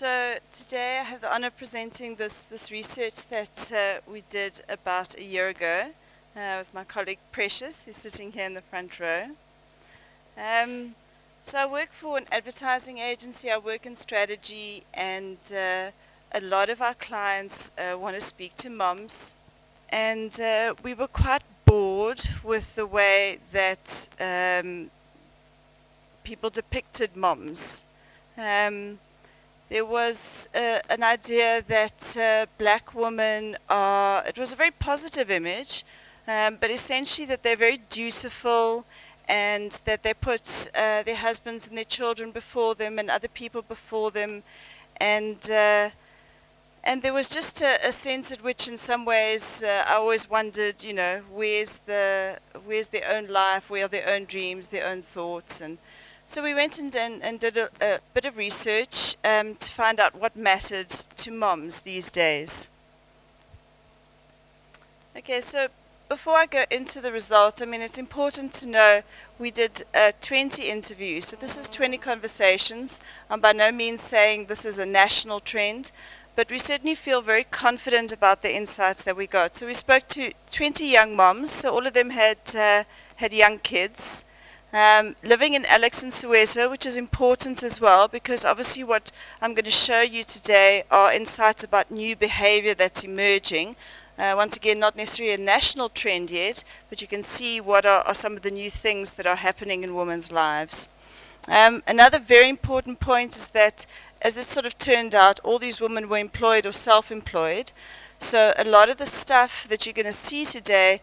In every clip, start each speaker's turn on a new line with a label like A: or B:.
A: So today I have the honor of presenting this research that we did about a year ago with my colleague Precious, who's sitting here in the front row. So I work for an advertising agency, I work in strategy, and a lot of our clients want to speak to moms. And we were quite bored with the way that people depicted moms. There was an idea that black women are, it was a very positive image, but essentially that they're very dutiful and that they put their husbands and their children before them and other people before them. And there was just a sense at which in some ways I always wondered, you know, where's their own life, where are their own dreams, their own thoughts. And so we went and did a bit of research to find out what mattered to moms these days. Okay, so before I go into the results, I mean, it's important to know we did 20 interviews. So this is 20 conversations. I'm by no means saying this is a national trend, but we certainly feel very confident about the insights that we got. So we spoke to 20 young moms, so all of them had young kids. Living in Alexandra, Soweto, which is important as well, because obviously what I'm going to show you today are insights about new behavior that's emerging. Once again, not necessarily a national trend yet, but you can see what are some of the new things that are happening in women's lives. Another very important point is that, as it sort of turned out, all these women were employed or self-employed. So a lot of the stuff that you're going to see today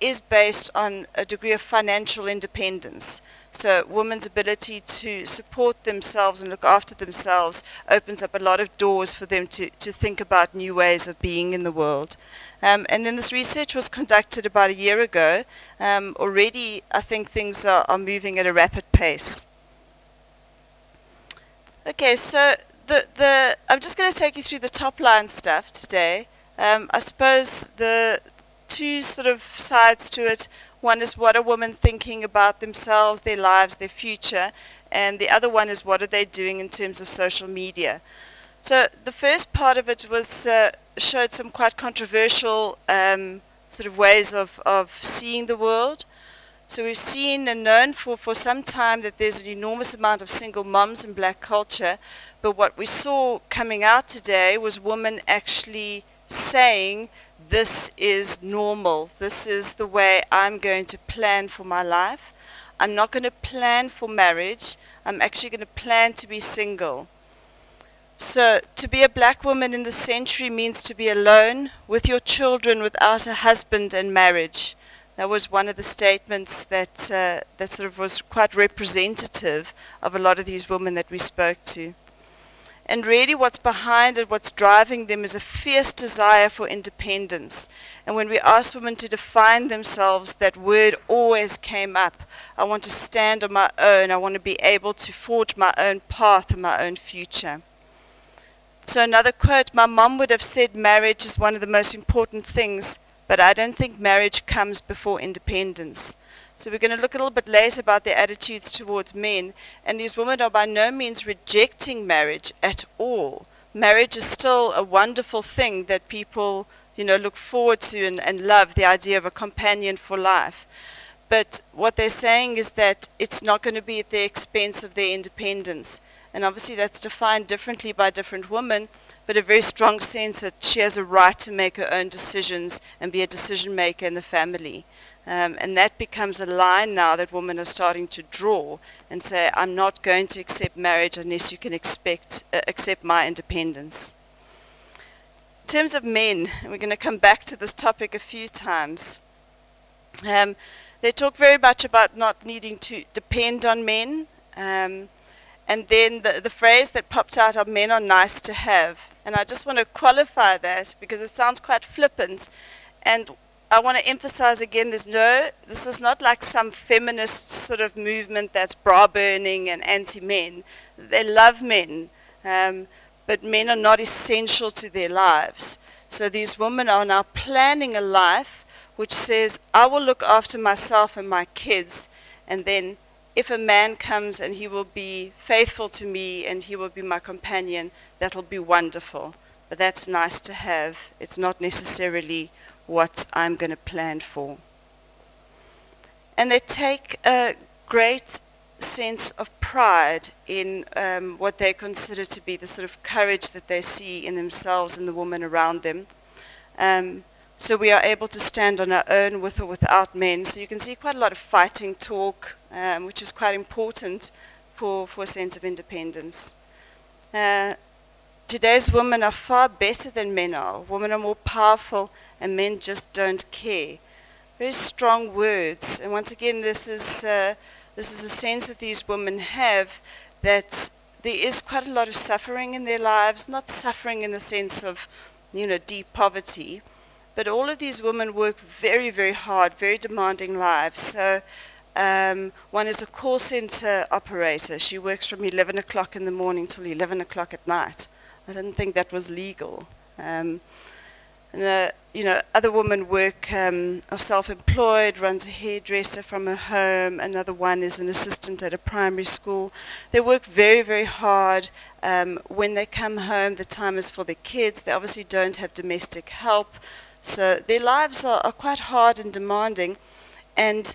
A: is based on a degree of financial independence. So women's ability to support themselves and look after themselves opens up a lot of doors for them to think about new ways of being in the world. And then this research was conducted about a year ago. Already I think things are moving at a rapid pace. Okay, so I'm just going to take you through the top line stuff today. I suppose the two sort of sides to it. One is what are women thinking about themselves, their lives, their future, and the other one is what are they doing in terms of social media. So the first part of it was showed some quite controversial sort of ways of seeing the world. So we've seen and known for some time that there's an enormous amount of single moms in black culture, but what we saw coming out today was women actually saying, this is normal. This is the way I'm going to plan for my life. I'm not going to plan for marriage. I'm actually going to plan to be single. So to be a black woman in this century means to be alone with your children without a husband and marriage. That was one of the statements that sort of was quite representative of a lot of these women that we spoke to. And really what's behind it, what's driving them is a fierce desire for independence. And when we asked women to define themselves, that word always came up. I want to stand on my own. I want to be able to forge my own path and my own future. So another quote, my mom would have said marriage is one of the most important things, but I don't think marriage comes before independence. So we're going to look a little bit later about their attitudes towards men, and these women are by no means rejecting marriage at all. Marriage is still a wonderful thing that people, you know, look forward to and love, the idea of a companion for life. But what they're saying is that it's not going to be at the expense of their independence. And obviously that's defined differently by different women, but a very strong sense that she has a right to make her own decisions and be a decision maker in the family. And that becomes a line now that women are starting to draw and say, I'm not going to accept marriage unless you can accept my independence. In terms of men, and we're going to come back to this topic a few times, they talk very much about not needing to depend on men. And then the phrase that popped out of men are nice to have. And I just want to qualify that because it sounds quite flippant. And I want to emphasize again, this is not like some feminist sort of movement that's bra burning and anti-men. They love men, but men are not essential to their lives. So these women are now planning a life which says, I will look after myself and my kids, and then if a man comes and he will be faithful to me and he will be my companion, that'll be wonderful. But that's nice to have. It's not necessarily what I'm going to plan for. And they take a great sense of pride in what they consider to be the sort of courage that they see in themselves and the woman around them. So we are able to stand on our own with or without men. So you can see quite a lot of fighting talk, which is quite important for a sense of independence. Today's women are far better than men are. Women are more powerful and men just don't care. Very strong words. And once again, this is a sense that these women have, that there is quite a lot of suffering in their lives, not suffering in the sense of, deep poverty, but all of these women work very, very hard, very demanding lives. So one is a call center operator. She works from 11 o'clock in the morning till 11 o'clock at night. I didn't think that was legal. Other women work, are self-employed, runs a hairdresser from her home. Another one is an assistant at a primary school. They work very, very hard. When they come home, the time is for their kids. They obviously don't have domestic help. So their lives are quite hard and demanding. And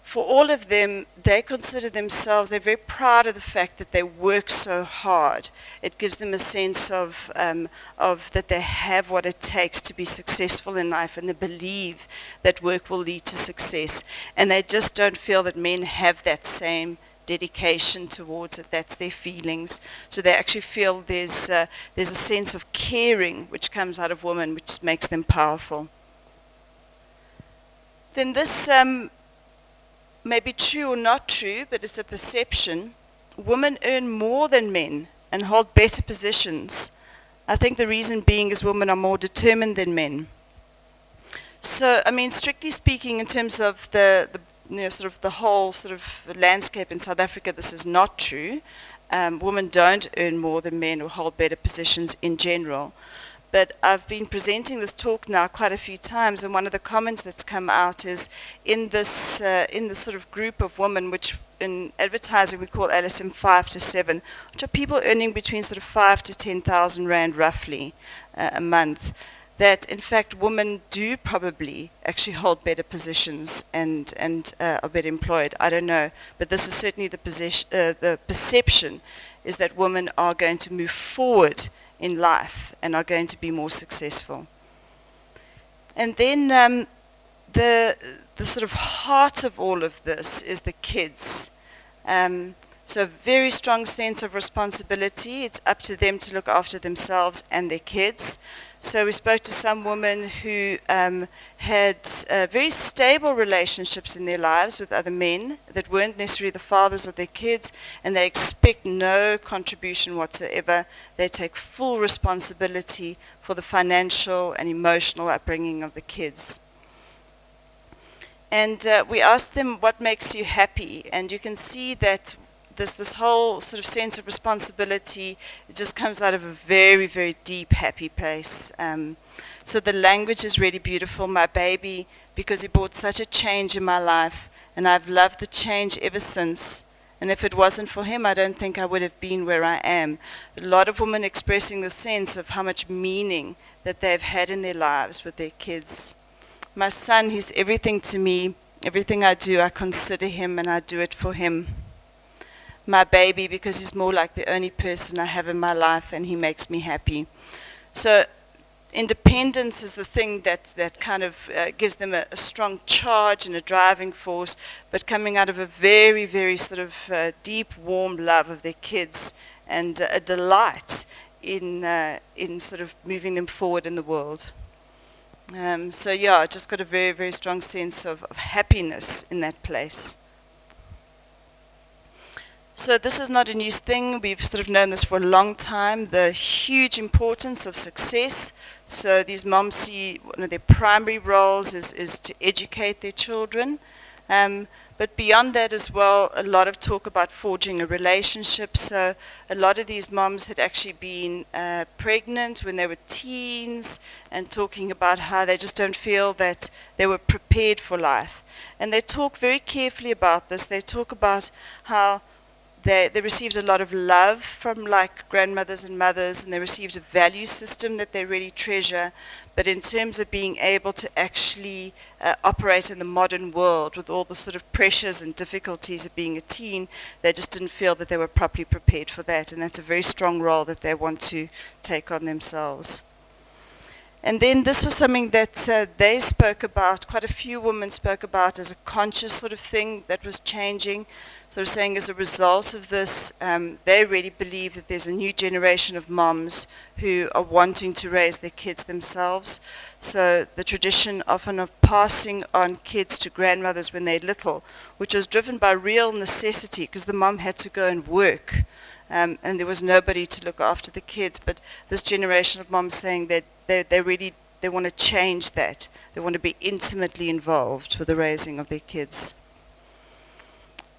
A: for all of them, they consider themselves, they're very proud of the fact that they work so hard. It gives them a sense of that they have what it takes to be successful in life, and they believe that work will lead to success. And they just don't feel that men have that same dedication towards it. That's their feelings. So they actually feel there's a sense of caring which comes out of women, which makes them powerful. Then this may be true or not true, but it's a perception. Women earn more than men and hold better positions. I think the reason being is women are more determined than men. So, strictly speaking, in terms of the whole sort of landscape in South Africa, this is not true. Women don't earn more than men or hold better positions in general. But I've been presenting this talk now quite a few times, and one of the comments that's come out is in this sort of group of women, which in advertising we call LSM 5 to 7, which are people earning between sort of 5 to 10,000 rand roughly a month, that in fact women do probably actually hold better positions and are better employed. I don't know, but this is certainly the perception, is that women are going to move forward in life and are going to be more successful. And then the sort of heart of all of this is the kids. So a very strong sense of responsibility. It's up to them to look after themselves and their kids. So we spoke to some women who had very stable relationships in their lives with other men that weren't necessarily the fathers of their kids, and they expect no contribution whatsoever. They take full responsibility for the financial and emotional upbringing of the kids. And we asked them, what makes you happy? And you can see that this whole sort of sense of responsibility, it just comes out of a very, very deep, happy place. So the language is really beautiful. My baby, because he brought such a change in my life, and I've loved the change ever since. And if it wasn't for him, I don't think I would have been where I am. A lot of women expressing the sense of how much meaning that they've had in their lives with their kids. My son, he's everything to me. Everything I do, I consider him and I do it for him. My baby, because he's more like the only person I have in my life, and he makes me happy. So independence is the thing that kind of gives them a strong charge and a driving force, but coming out of a very, very sort of deep, warm love of their kids, and a delight in sort of moving them forward in the world. So yeah, I just got a very, very strong sense of happiness in that place. So this is not a new thing. We've sort of known this for a long time, the huge importance of success. So these moms see one of their primary roles is to educate their children. But beyond that as well, a lot of talk about forging a relationship. So a lot of these moms had actually been pregnant when they were teens, and talking about how they just don't feel that they were prepared for life. And they talk very carefully about this. They talk about how they received a lot of love from like grandmothers and mothers, and they received a value system that they really treasure. But in terms of being able to actually operate in the modern world with all the sort of pressures and difficulties of being a teen, they just didn't feel that they were properly prepared for that. And that's a very strong role that they want to take on themselves. And then this was something that they spoke about, quite a few women spoke about as a conscious sort of thing that was changing. So saying as a result of this, they really believe that there's a new generation of moms who are wanting to raise their kids themselves. So the tradition often of passing on kids to grandmothers when they're little, which was driven by real necessity because the mom had to go and work and there was nobody to look after the kids. But this generation of moms saying that they want to change that. They want to be intimately involved with the raising of their kids.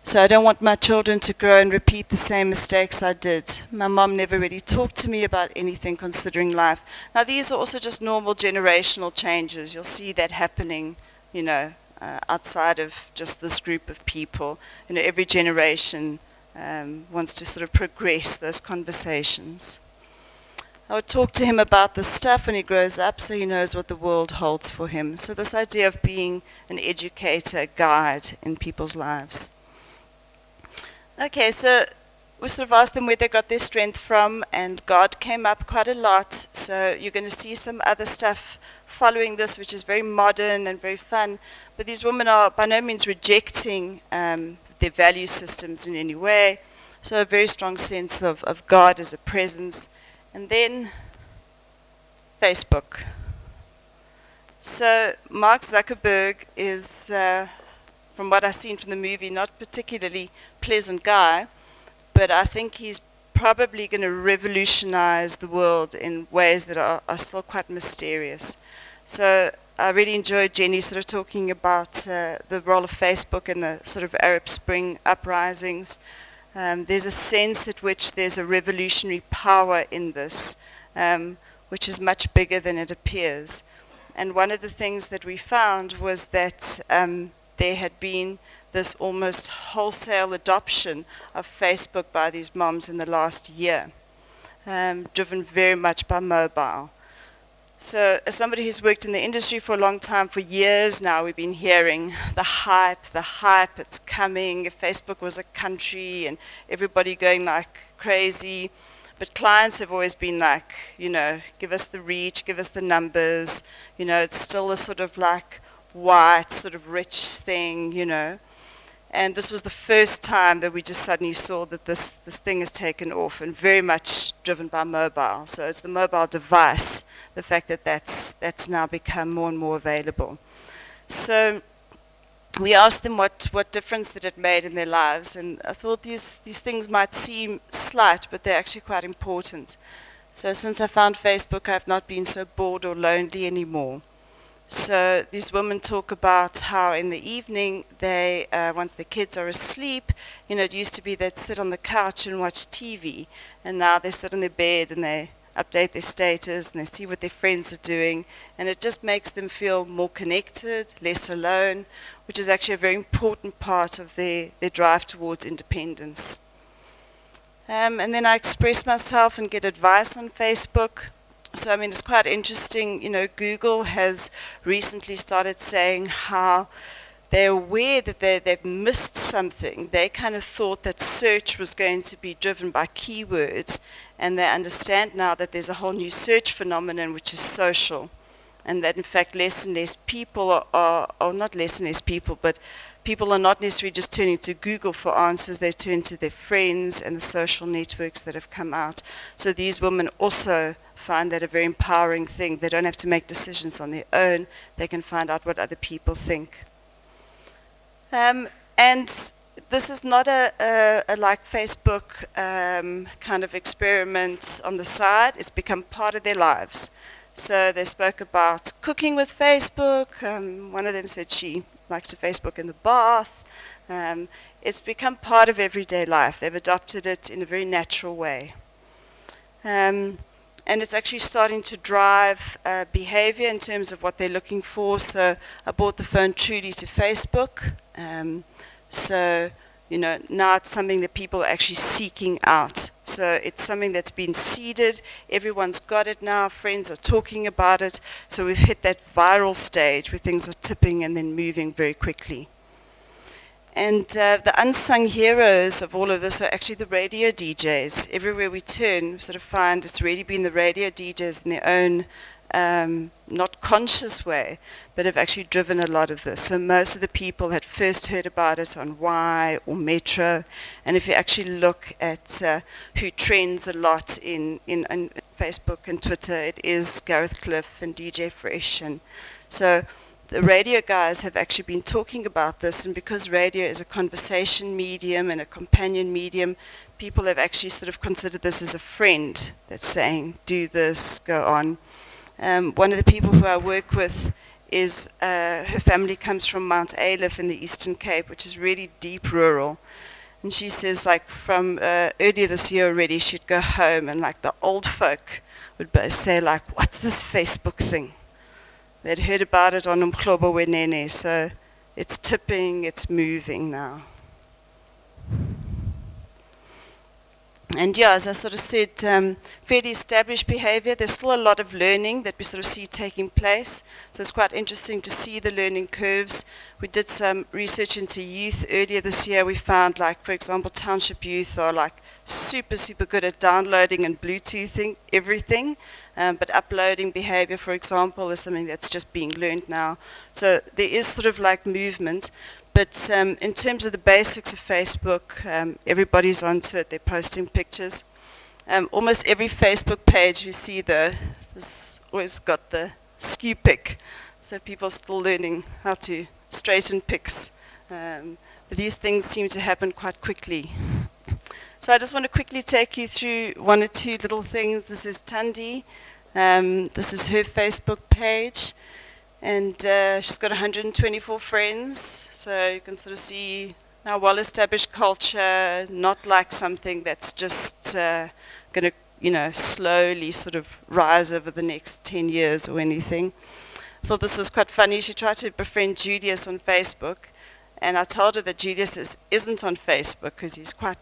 A: So I don't want my children to grow and repeat the same mistakes I did. My mom never really talked to me about anything considering life. Now these are also just normal generational changes. You'll see that happening, you know, outside of just this group of people. You know, every generation wants to sort of progress those conversations. I would talk to him about this stuff when he grows up so he knows what the world holds for him. So this idea of being an educator, a guide in people's lives. Okay, so we sort of asked them where they got their strength from, and God came up quite a lot. So you're going to see some other stuff following this, which is very modern and very fun. But these women are by no means rejecting their value systems in any way. So a very strong sense of God as a presence. And then Facebook. So Mark Zuckerberg is, from what I've seen from the movie, not particularly pleasant guy, but I think he's probably going to revolutionize the world in ways that are still quite mysterious. So I really enjoyed Jenny sort of talking about the role of Facebook in the sort of Arab Spring uprisings. There's a sense at which there's a revolutionary power in this, which is much bigger than it appears. And one of the things that we found was that there had been this almost wholesale adoption of Facebook by these moms in the last year, driven very much by mobile. So as somebody who's worked in the industry for a long time, for years now, we've been hearing the hype, it's coming. If Facebook was a country and everybody going like crazy. But clients have always been like, you know, give us the reach, give us the numbers. You know, it's still a sort of like white, sort of rich thing, you know. And this was the first time that we just suddenly saw that this thing has taken off, and very much driven by mobile. So it's the mobile device, the fact that that's now become more and more available. So we asked them what difference that it made in their lives, and I thought these things might seem slight, but they're actually quite important. So since I found Facebook, I've not been so bored or lonely anymore. So these women talk about how in the evening, they, once the kids are asleep, you know, it used to be they'd sit on the couch and watch TV, and now they sit on their bed and they update their status and they see what their friends are doing, and it just makes them feel more connected, less alone, which is actually a very important part of their drive towards independence. And then I express myself and get advice on Facebook. So, I mean, it's quite interesting, you know, Google has recently started saying how they're aware that they've missed something. They kind of thought that search was going to be driven by keywords, and they understand now that there's a whole new search phenomenon, which is social, and that in fact less and less people are not less and less people, but people are not necessarily just turning to Google for answers, they turn to their friends and the social networks that have come out. So these women also find that a very empowering thing. They don't have to make decisions on their own. They can find out what other people think. And this is not a like Facebook kind of experiment on the side. It's become part of their lives. So they spoke about cooking with Facebook. One of them said she likes to Facebook in the bath. It's become part of everyday life. They've adopted it in a very natural way. And and it's actually starting to drive behavior in terms of what they're looking for. So I brought the phone truly to Facebook. So, you know, now it's something that people are actually seeking out. So it's something that's been seeded. Everyone's got it now. Friends are talking about it. So we've hit that viral stage where things are tipping and then moving very quickly. And the unsung heroes of all of this are actually the radio DJs. Everywhere we turn, we sort of find it's really been the radio DJs in their own not conscious way, but have actually driven a lot of this. So most of the people had first heard about it on Y or Metro, and if you actually look at who trends a lot in Facebook and Twitter, it is Gareth Cliff and DJ Fresh. And so the radio guys have actually been talking about this, and because radio is a conversation medium and a companion medium, people have actually sort of considered this as a friend that's saying, do this, go on. One of the people who I work with is, her family comes from Mount Aleph in the Eastern Cape, which is really deep rural. And she says, like, from earlier this year already, she'd go home and, like, the old folk would say, like, what's this Facebook thing? They'd heard about it on Umhlobo Wenene, so it's tipping, it's moving now. And yeah, as I sort of said, fairly established behavior. There's still a lot of learning that we sort of see taking place. So it's quite interesting to see the learning curves. We did some research into youth earlier this year. We found, like, for example, township youth are like super, super good at downloading and Bluetoothing everything. But uploading behavior, for example, is something that's just being learned now. So there is sort of like movement. But in terms of the basics of Facebook, everybody's onto it. They're posting pictures. Almost every Facebook page you see this always got the skew pic. So people are still learning how to straighten pics. But these things seem to happen quite quickly. So I just want to quickly take you through one or two little things. This is Tandi. This is her Facebook page. And she's got 124 friends, so you can sort of see a well-established culture, not like something that's just going to, you know, slowly sort of rise over the next 10 years or anything. I thought this was quite funny. She tried to befriend Julius on Facebook, and I told her that Julius isn't on Facebook because he's quite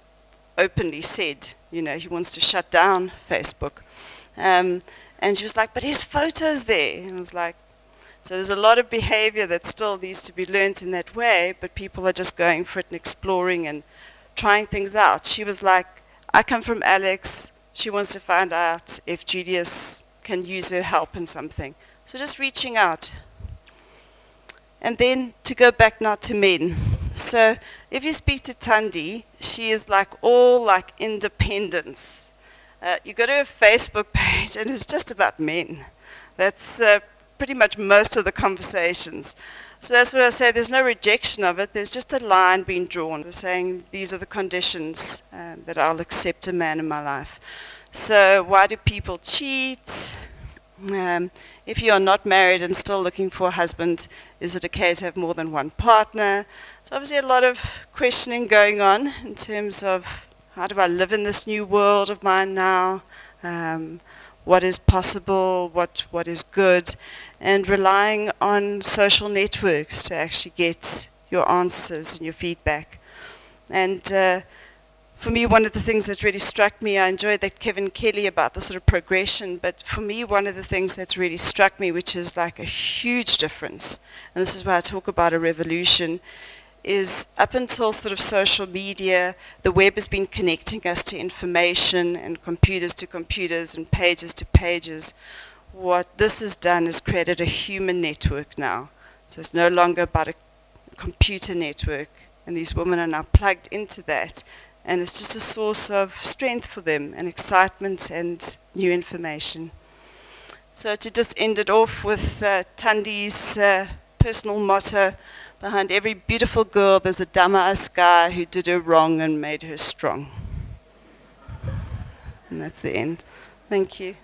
A: openly said, you know, he wants to shut down Facebook. And she was like, but his photo's there. And I was like, so there's a lot of behavior that still needs to be learned in that way, but people are just going for it and exploring and trying things out. She was like, I come from Alex. She wants to find out if Julius can use her help in something. So just reaching out. And then to go back now to men. So if you speak to Tandi, she is like all like independence. You go to her Facebook page and it's just about men. That's pretty much most of the conversations. So that's what I say, there's no rejection of it, there's just a line being drawn. We're saying these are the conditions that I'll accept a man in my life. So why do people cheat? If you are not married and still looking for a husband, is it okay to have more than one partner? So obviously a lot of questioning going on in terms of how do I live in this new world of mine now? What is possible, what is good, and relying on social networks to actually get your answers and your feedback. And for me, one of the things that really struck me, I enjoyed that Kevin Kelly about the sort of progression, but for me, one of the things that's really struck me, which is like a huge difference, and this is why I talk about a revolution, is up until sort of social media, the web has been connecting us to information and computers to computers and pages to pages. What this has done is created a human network now. So it's no longer about a computer network, and these women are now plugged into that, and it's just a source of strength for them and excitement and new information. So to just end it off with Tandi's personal motto, behind every beautiful girl, there's a dumbass guy who did her wrong and made her strong. And that's the end. Thank you.